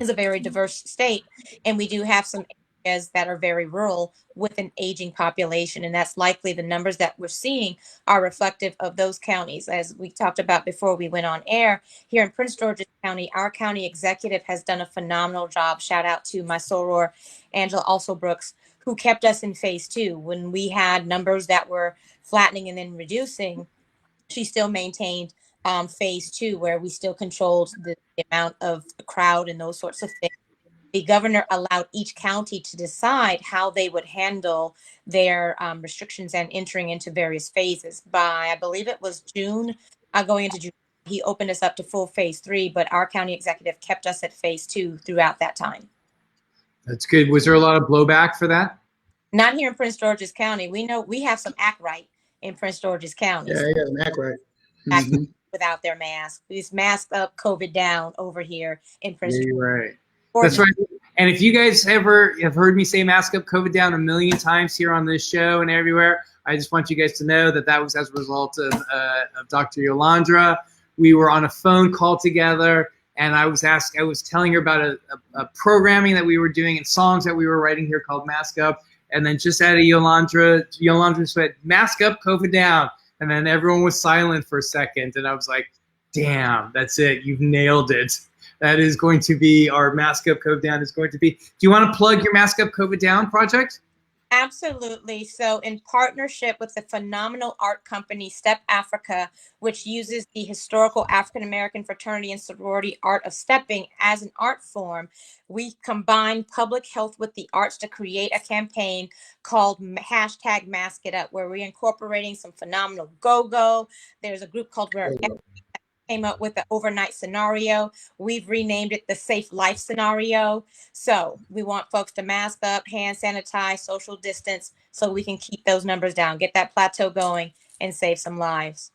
is a very diverse state, and we do have some areas that are very rural with an aging population, and that's likely the numbers that we're seeing are reflective of those counties. As we talked about before we went on air, here in Prince George's County, our county executive has done a phenomenal job. Shout out to my soror, Angela Also Brooks, who kept us in phase 2 when we had numbers that were flattening and then reducing. She still maintained phase 2, where we still controlled the amount of the crowd and those sorts of things. The governor allowed each county to decide how they would handle their restrictions and entering into various phases. By, I believe it was June, going into June, he opened us up to full phase 3, but our county executive kept us at phase 2 throughout that time. That's good. Was there a lot of blowback for that? Not here in Prince George's County. We know we have some act right in Prince George's County. Yeah, you got an act right. Mm-hmm. Without their mask. We've masked up, COVID down over here in Prince George's. Right. That's right. And if you guys ever have heard me say mask up, COVID down a million times here on this show and everywhere, I just want you guys to know that was as a result of Dr. Yolanrda. We were on a phone call together, and I was telling her about a programming that we were doing and songs that we were writing here called Mask Up. And then just out of Yolandra said, mask up, COVID down. And then everyone was silent for a second. And I was like, damn, that's it. You've nailed it. That is going to be our Mask Up, COVID Down is going to be. Do you want to plug your Mask Up, COVID Down project? Absolutely. So in partnership with the phenomenal art company Step Africa, which uses the historical African-American fraternity and sorority art of stepping as an art form, we combine public health with the arts to create a campaign called #MaskItUp, where we're incorporating some phenomenal go-go. There's a group called Where came up with the overnight scenario. We've renamed it the Safe Life Scenario. So we want folks to mask up, hand sanitize, social distance, so we can keep those numbers down, get that plateau going, and save some lives.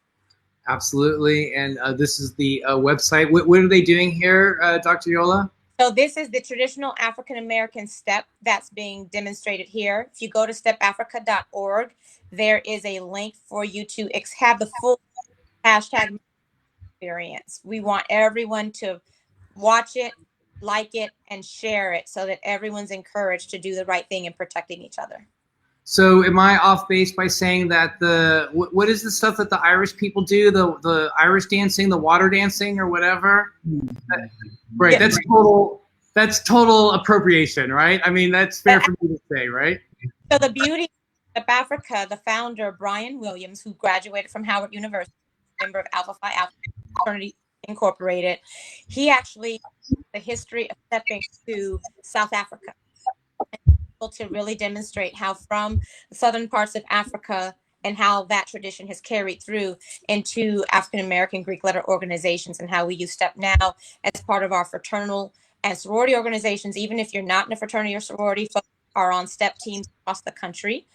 Absolutely. And this is the website. What are they doing here, Dr. Yola? So this is the traditional African-American step that's being demonstrated here. If you go to stepafrica.org, there is a link for you to have the full hashtag experience. We want everyone to watch it, like it, and share it so that everyone's encouraged to do the right thing in protecting each other. So am I off base by saying that what is the stuff that the Irish people do, the Irish dancing, the water dancing or whatever? Right, yeah. That's total appropriation, right? I mean, that's fair for me to say, right? So the beauty of Africa, the founder, Brian Williams, who graduated from Howard University, member of Alpha Phi Alpha Fraternity Incorporated, he actually the history of stepping to South Africa to really demonstrate how from the southern parts of Africa and how that tradition has carried through into African-American Greek letter organizations, and how we use step now as part of our fraternal and sorority organizations. Even if you're not in a fraternity or sorority, folks are on step teams across the country.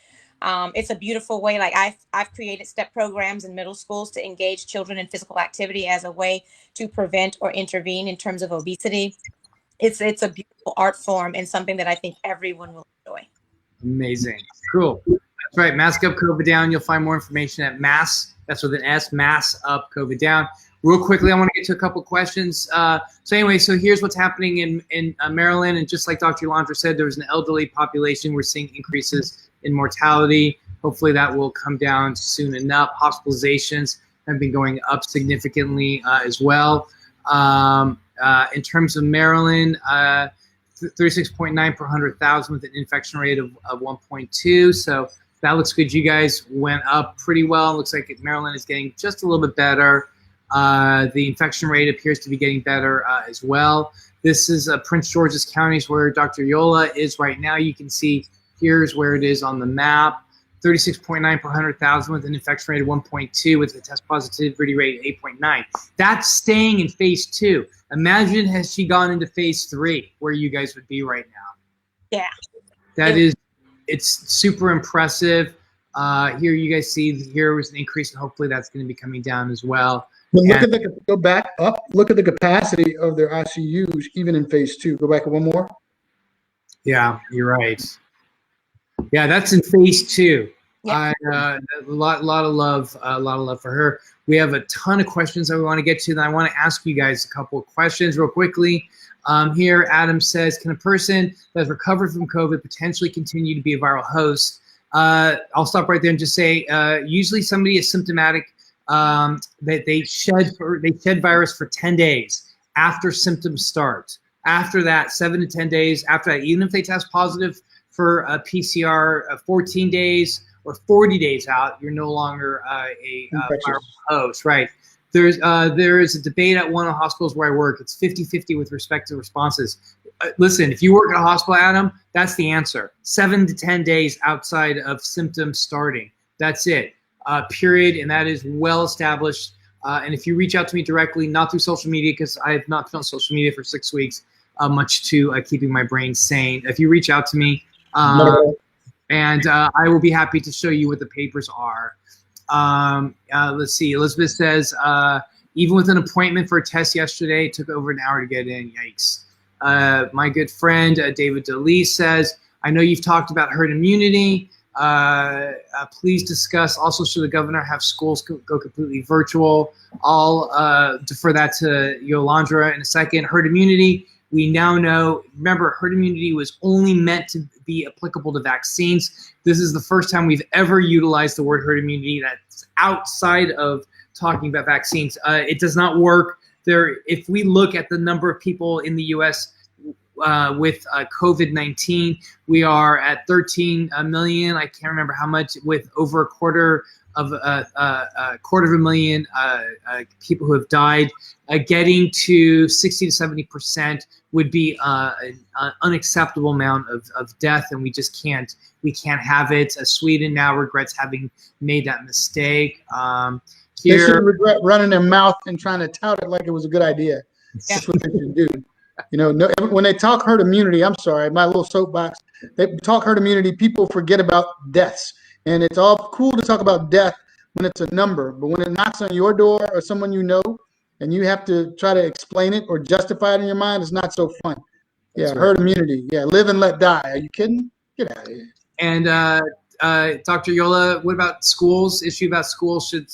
It's a beautiful way. Like I've created step programs in middle schools to engage children in physical activity as a way to prevent or intervene in terms of obesity. It's a beautiful art form and something that I think everyone will enjoy. Amazing. Cool. That's right. Mask Up, COVID Down. You'll find more information at Mass. That's with an S. Mass Up, COVID Down. Real quickly, I want to get to a couple questions. So here's what's happening in Maryland. And just like Dr. Yolanrda said, there's an elderly population. We're seeing increases in mortality. Hopefully that will come down soon enough. Hospitalizations have been going up significantly as well. In terms of Maryland, 36.9 per 100,000 with an infection rate of 1.2. So that looks good. You guys went up pretty well. It looks like Maryland is getting just a little bit better. The infection rate appears to be getting better as well. This is Prince George's counties where Dr. Yola is right now. You can see here's where it is on the map. 36.9 per 100,000 with an infection rate of 1.2 with a test positivity rate of 8.9. That's staying in phase 2. Imagine has she gone into phase 3 where you guys would be right now. Yeah. It's super impressive. Here you guys see here was an increase and hopefully that's going to be coming down as well. But go back up. Look at the capacity of their ICUs, even in phase 2. Go back one more. Yeah, you're right. Yeah, that's in phase 2. Yeah. A lot of love for her. We have a ton of questions that we want to get to. And I want to ask you guys a couple of questions real quickly. Here, Adam says, can a person that has recovered from COVID potentially continue to be a viral host? I'll stop right there and just say, usually somebody is symptomatic. That they shed virus for 10 days after symptoms start. After that, 7 to 10 days after that, even if they test positive for a PCR 14 days or 40 days out, you're no longer a viral host, right? There is a debate at one of the hospitals where I work. It's 50-50 with respect to responses. Listen, if you work at a hospital, Adam, that's the answer. 7 to 10 days outside of symptoms starting. That's it. Period, and that is well established. And if you reach out to me directly, not through social media, because I have not been on social media for 6 weeks, much to keeping my brain sane. If you reach out to me, and I will be happy to show you what the papers are. Let's see. Elizabeth says, even with an appointment for a test yesterday, it took over an hour to get in. Yikes. My good friend David DeLee says, I know you've talked about herd immunity. Please discuss also should the governor have schools go completely virtual. I'll defer that to Yolanrda in a second. Herd immunity, we now know, remember, herd immunity was only meant to be applicable to vaccines. This is the first time we've ever utilized the word herd immunity that's outside of talking about vaccines. It does not work. If we look at the number of people in the U.S. With COVID-19, we are at 13 million. I can't remember how much, with over a quarter of a million people who have died. Getting to 60 to 70% would be an unacceptable amount of death, and we just can't have it. Sweden now regrets having made that mistake. They should regret running their mouth and trying to tout it like it was a good idea. That's what they should do. You know, when they talk herd immunity, I'm sorry, my little soapbox, they talk herd immunity, people forget about deaths. And it's all cool to talk about death when it's a number, but when it knocks on your door or someone you know, and you have to try to explain it or justify it in your mind, it's not so fun. Yeah, right. Herd immunity. Yeah, live and let die. Are you kidding? Get out of here. And Dr. Yola, what about schools? Issue about schools? Should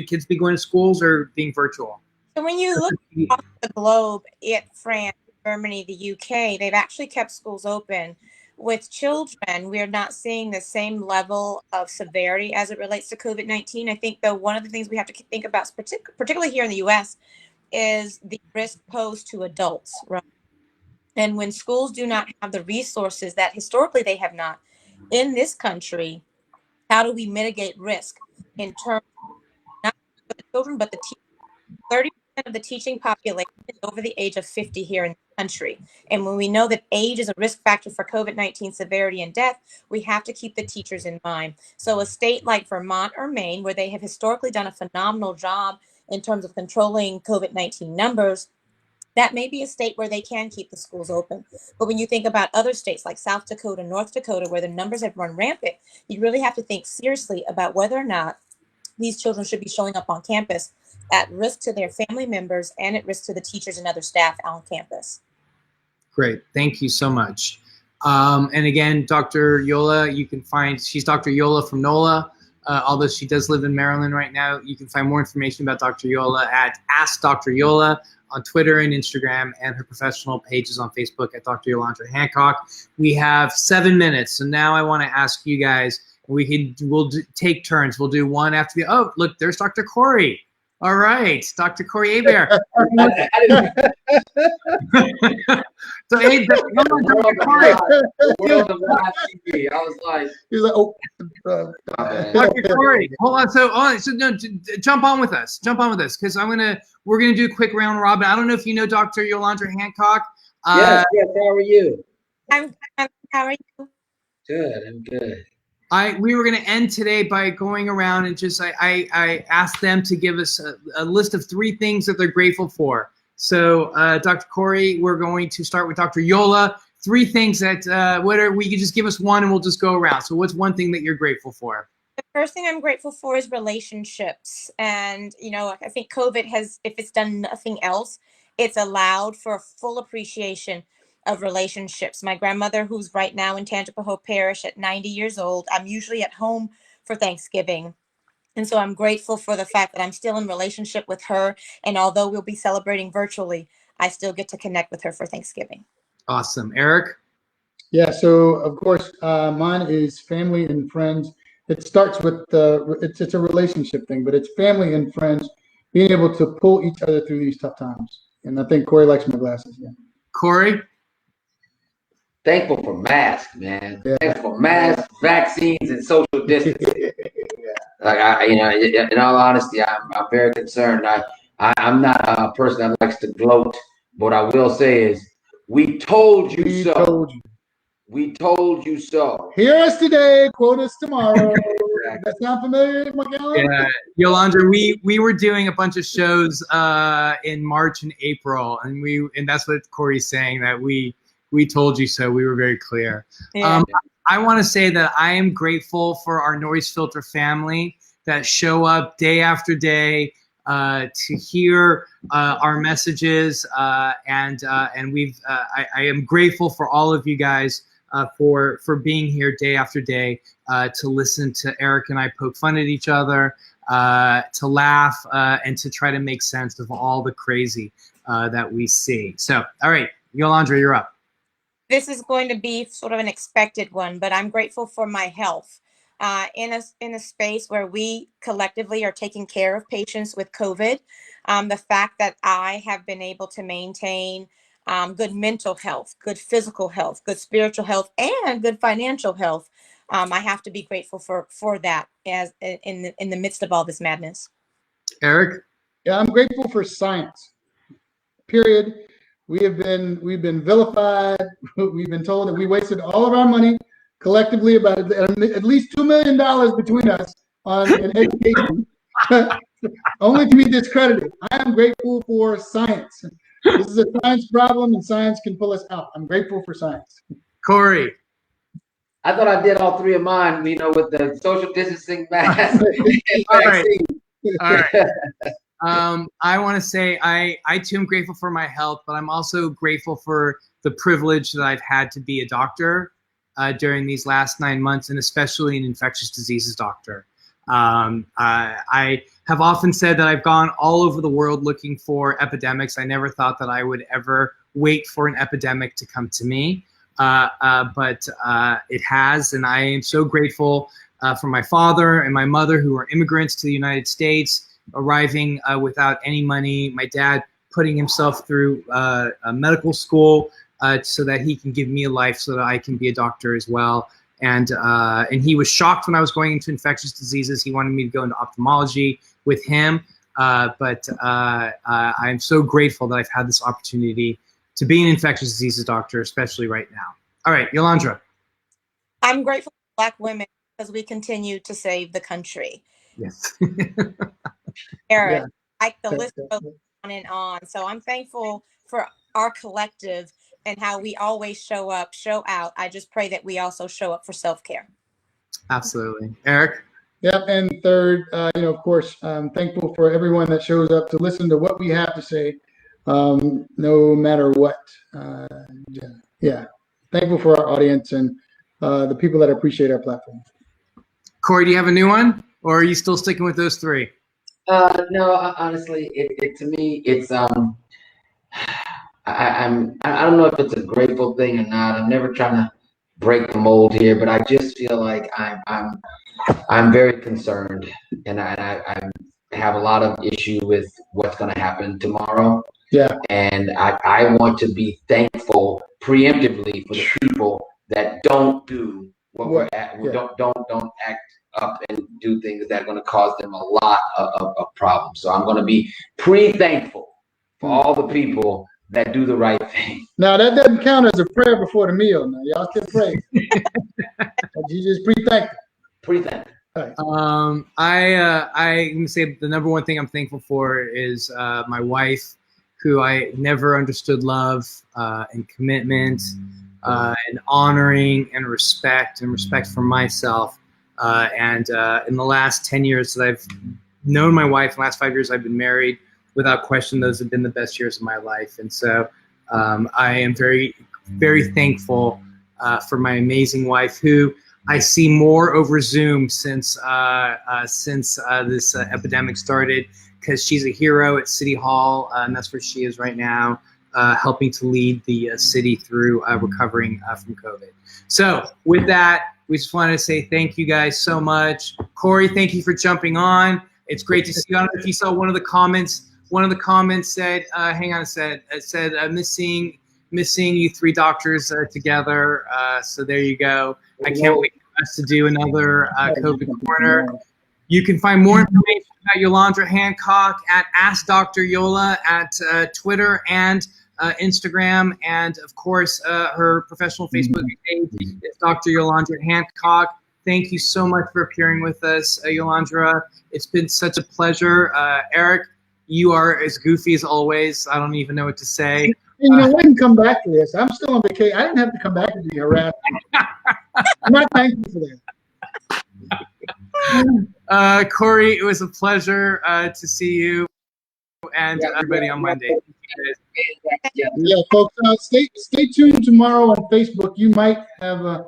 kids be going to schools or being virtual? So when you look across the globe at France, Germany, the UK, they've actually kept schools open. With children, we're not seeing the same level of severity as it relates to COVID-19. I think, though, one of the things we have to think about, particularly here in the US, is the risk posed to adults, right? And when schools do not have the resources that historically they have not in this country, how do we mitigate risk in terms of not for the children, but the teachers? 30% of the teaching population is over the age of 50 here in the country. And when we know that age is a risk factor for COVID-19 severity and death, we have to keep the teachers in mind. So a state like Vermont or Maine, where they have historically done a phenomenal job in terms of controlling COVID-19 numbers, that may be a state where they can keep the schools open. But when you think about other states like South Dakota, North Dakota, where the numbers have run rampant, you really have to think seriously about whether or not these children should be showing up on campus at risk to their family members and at risk to the teachers and other staff on campus. Great. Thank you so much. And again, Dr. Yola, you can find, she's Dr. Yola from NOLA. Although she does live in Maryland right now, you can find more information about Dr. Yola at Ask Dr. Yola on Twitter and Instagram, and her professional pages on Facebook at Dr. Yolanrda Hancock. We have 7 minutes, so now I want to ask you guys. Take turns. We'll do one after the. Oh, look, there's Dr. Corey. All right, Dr. Corey Hebert. So, hey, come on, Dr. Corey. I was like, He's like, oh, Dr. Corey, hold on. So no, jump on with us. Jump on with us, because we're gonna do a quick round robin. I don't know if you know Dr. Yolanrda Hancock. yes. How are you? I'm how are you? Good. I'm good. We were going to end today by going around and just I asked them to give us a list of 3 things that they're grateful for. So Dr. Corey, we're going to start with Dr. Yola. 3 things that we could just give us one and we'll just go around. So what's one thing that you're grateful for? The first thing I'm grateful for is relationships. And, I think COVID has, if it's done nothing else, it's allowed for a full appreciation of relationships. My grandmother, who's right now in Tangipahoa Parish at 90 years old, I'm usually at home for Thanksgiving. And so I'm grateful for the fact that I'm still in relationship with her. And although we'll be celebrating virtually, I still get to connect with her for Thanksgiving. Awesome. Eric? yeah. So of course, mine is family and friends. It starts with it's a relationship thing, but it's family and friends being able to pull each other through these tough times. And I think Corey likes my glasses. Yeah. Corey? Thankful for masks, man. Yeah. Thankful for masks, vaccines, and social distancing. Like in all honesty, I'm very concerned. I'm not a person that likes to gloat. But what I will say is, we told you We so. told you. We told you so. Hear us today, quote us tomorrow. That sound familiar, MarkAlain? Yeah, Yolandra, we were doing a bunch of shows in March and April, and that's what Corey's saying, that we told you so. We were very clear. Yeah. I want to say that I am grateful for our NoiseFilter family that show up day after day to hear our messages, and I am grateful for all of you guys for being here day after day to listen to Eric and I poke fun at each other, to laugh, and to try to make sense of all the crazy that we see. So, all right, Yolandra, you're up. This is going to be sort of an expected one, but I'm grateful for my health. In a space where we collectively are taking care of patients with COVID, the fact that I have been able to maintain good mental health, good physical health, good spiritual health, and good financial health, I have to be grateful for that as in the midst of all this madness. Eric? Yeah, I'm grateful for science. Period. We've been vilified. We've been told that we wasted all of our money collectively, about at least $2 million between us on an education, only to be discredited. I am grateful for science. This is a science problem, and science can pull us out. I'm grateful for science. Corey? I thought I did all 3 of mine, with the social distancing mask and All right. vaccine. All right. I want to say I too am grateful for my health, but I'm also grateful for the privilege that I've had to be a doctor during these last 9 months, and especially an infectious diseases doctor. I have often said that I've gone all over the world looking for epidemics. I never thought that I would ever wait for an epidemic to come to me, but it has, and I am so grateful for my father and my mother, who are immigrants to the United States, arriving without any money. My dad putting himself through medical school so that he can give me a life so that I can be a doctor as well. And he was shocked when I was going into infectious diseases. He wanted me to go into ophthalmology with him. But I'm so grateful that I've had this opportunity to be an infectious diseases doctor, especially right now. All right, Yolandra. I'm grateful for Black women because we continue to save the country. Yes. Eric, Yeah. the list goes on and on. So I'm thankful for our collective and how we always show up, show out. I just pray that we also show up for self-care. Absolutely. Eric? Yeah, and third, of course, I'm thankful for everyone that shows up to listen to what we have to say, no matter what. Yeah. thankful for our audience and the people that appreciate our platform. Corey, do you have a new one, or are you still sticking with those three? No, honestly, to me, it's I don't know if it's a grateful thing or not. I'm never trying to break the mold here, but I just feel like I'm very concerned, and I have a lot of issue with what's going to happen tomorrow. Yeah. And I want to be thankful preemptively for the people that don't do what we're at. Yeah. Don't act up and do things that are going to cause them a lot of problems. So I'm going to be thankful for all the people that do the right thing. Now that doesn't count as a prayer before the meal. Now y'all still pray. You just pre-thankful. Pre-thankful. Right. I can say the number one thing I'm thankful for is my wife, who I never understood love and commitment and honoring and respect for myself. And in the last 10 years that I've known my wife, the last 5 years I've been married, without question, those have been the best years of my life. And so I am very, very thankful for my amazing wife, who I see more over Zoom since this epidemic started, because she's a hero at City Hall, and that's where she is right now, helping to lead the city through recovering from COVID. So with that, we just wanted to say thank you guys so much. Corey, thank you for jumping on. It's great to see you. I don't know if you saw one of the comments. One of the comments said, hang on a sec, it said, missing you three doctors together. So there you go. I can't wait for us to do another COVID corner. You can find more information about Yolanda Hancock at Ask Dr. Yola at Twitter and Instagram, and of course her professional Facebook page is Dr. Yolanda Hancock. Thank you so much for appearing with us, Yolanrda. It's been such a pleasure. Eric, you are as goofy as always. I don't even know what to say. You know, I didn't come back for this. I'm still on vacation. I didn't have to come back to be harassed. I'm not thankful for that. Corey, it was a pleasure to see you, and everybody on Monday. Yeah, folks, stay tuned tomorrow on Facebook. You might have a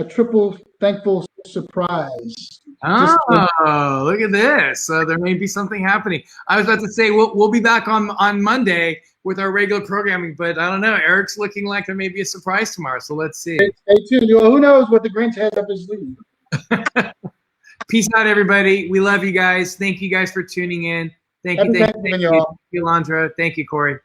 triple thankful surprise. Oh, look at this. There may be something happening. I was about to say we'll be back on Monday with our regular programming, but I don't know. Eric's looking like there may be a surprise tomorrow, so let's see. Stay tuned. Well, who knows what the Grinch has up his sleeve. Peace out, everybody. We love you guys. Thank you guys for tuning in. Thank you, Happy Thanksgiving, y'all. Yolanrda. Thank you, Corey.